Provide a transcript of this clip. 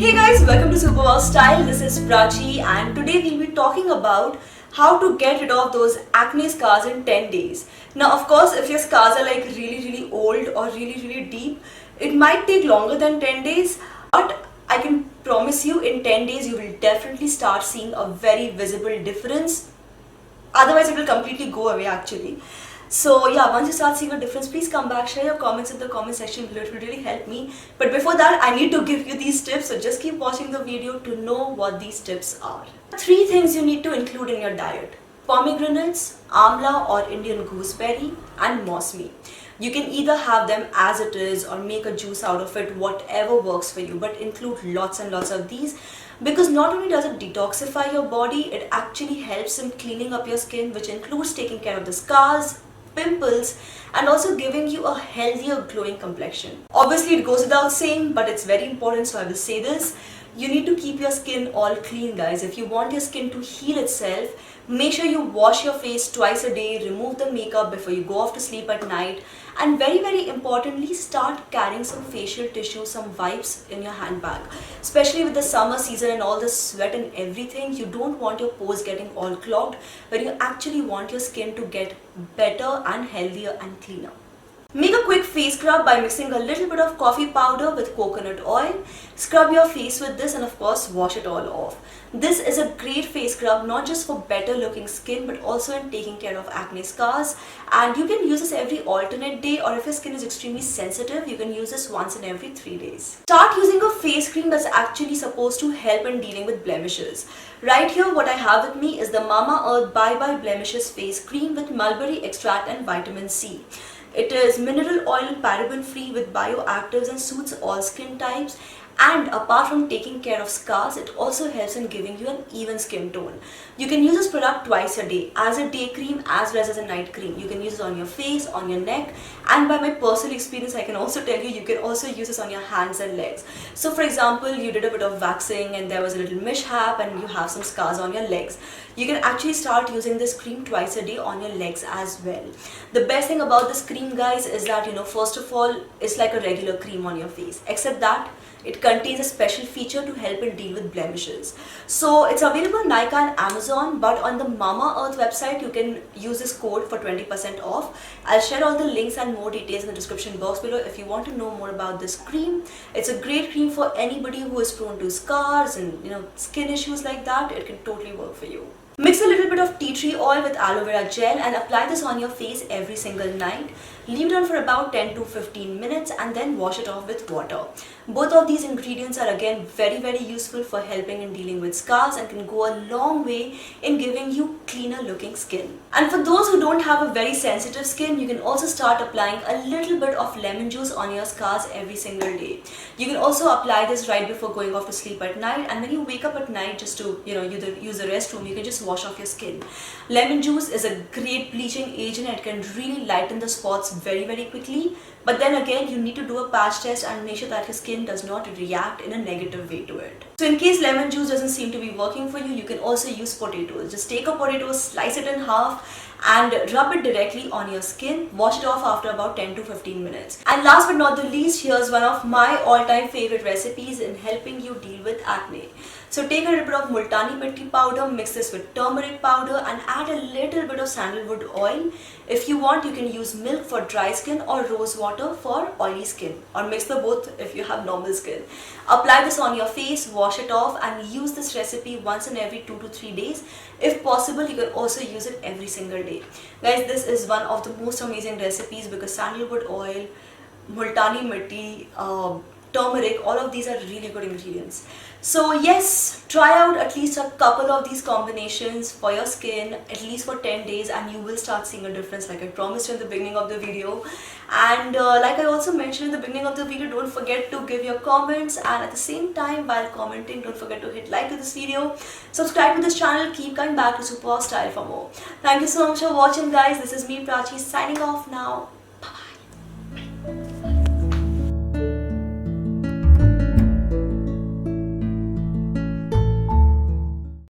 Hey guys, welcome to Superwow Style. This is Prachi and today we'll be talking about how to get rid of those acne scars in 10 days. Now of course, if your scars are like really old or really deep, it might take longer than 10 days, but I can promise you in 10 days you will definitely start seeing a very visible difference. Otherwise it will completely go away actually. So yeah, once you start seeing a difference, please come back, share your comments in the comment section below. It will really help me. But before that, I need to give you these tips, so just keep watching the video to know what these tips are. 3 things you need to include in your diet: pomegranates, amla or Indian gooseberry, and mosmi. You can either have them as it is or make a juice out of it, whatever works for you, but include lots and lots of these, because not only does it detoxify your body, it actually helps in cleaning up your skin, which includes taking care of the scars, pimples, and also giving you a healthier glowing complexion. Obviously it goes without saying, but it's very important, so I will say this. You need to keep your skin all clean, guys. If you want your skin to heal itself, make sure you wash your face twice a day, remove the makeup before you go off to sleep at night, and very importantly, start carrying some facial tissue, some wipes in your handbag. Especially with the summer season and all the sweat and everything, you don't want your pores getting all clogged, but you actually want your skin to get better and healthier and cleaner. Make a quick face scrub by mixing a little bit of coffee powder with coconut oil. Scrub your face with this and of course wash it all off. This is a great face scrub, not just for better looking skin but also in taking care of acne scars, and you can use this every alternate day, or if your skin is extremely sensitive, you can use this once in every 3 days. Start using a face cream that's actually supposed to help in dealing with blemishes. Right here what I have with me is the Mamaearth Bye Bye Blemishes Face Cream with mulberry extract and vitamin C. It is mineral oil, paraben free with bioactives and suits all skin types. And apart from taking care of scars, it also helps in giving you an even skin tone. You can use this product twice a day, as a day cream as well as a night cream. You can use it on your face, on your neck, and by my personal experience, I can also tell you, you can also use this on your hands and legs. So for example, you did a bit of waxing and there was a little mishap and you have some scars on your legs. You can actually start using this cream twice a day on your legs as well. The best thing about this cream, guys, is that, first of all, it's like a regular cream on your face, except that it contains a special feature to help in deal with blemishes. So it's available on Nykaa and Amazon, but on the Mamaearth website you can use this code for 20% off. I'll share all the links and more details in the description box below if you want to know more about this cream. It's a great cream for anybody who is prone to scars and skin issues like that. It can totally work for you. Mix a little bit of tea tree oil with aloe vera gel and apply this on your face every single night. Leave it on for about 10 to 15 minutes and then wash it off with water. Both of these ingredients are again very useful for helping in dealing with scars and can go a long way in giving you cleaner looking skin. And for those who don't have a very sensitive skin, you can also start applying a little bit of lemon juice on your scars every single day. You can also apply this right before going off to sleep at night, and when you wake up at night just to use the restroom, you can just wash off your skin. Lemon juice is a great bleaching agent and it can really lighten the spots very quickly, but then again you need to do a patch test and make sure that your skin does not react in a negative way to it. So in case lemon juice doesn't seem to be working for you, you can also use potatoes. Just take a potato, slice it in half and rub it directly on your skin. Wash it off after about 10 to 15 minutes. And last but not the least, here's one of my all-time favorite recipes in helping you deal with acne. So take a little bit of multani mitti powder, mix this with turmeric powder and add a little bit of sandalwood oil. If you want, you can use milk for dry skin or rose water for oily skin, or mix the both if you have normal skin. Apply this on your face, wash it off and use this recipe once in every 2 to 3 days. If possible, you can also use it every single day. Guys, this is one of the most amazing recipes because sandalwood oil, multani mitti, turmeric, all of these are really good ingredients. So yes, try out at least a couple of these combinations for your skin at least for 10 days and you will start seeing a difference like I promised in the beginning of the video. And like I also mentioned in the beginning of the video, don't forget to give your comments, and at the same time while commenting, don't forget to hit like to this video, subscribe to this channel, keep coming back to Superwow Style for more. Thank you so much for watching, guys. This is me, Prachi, signing off now.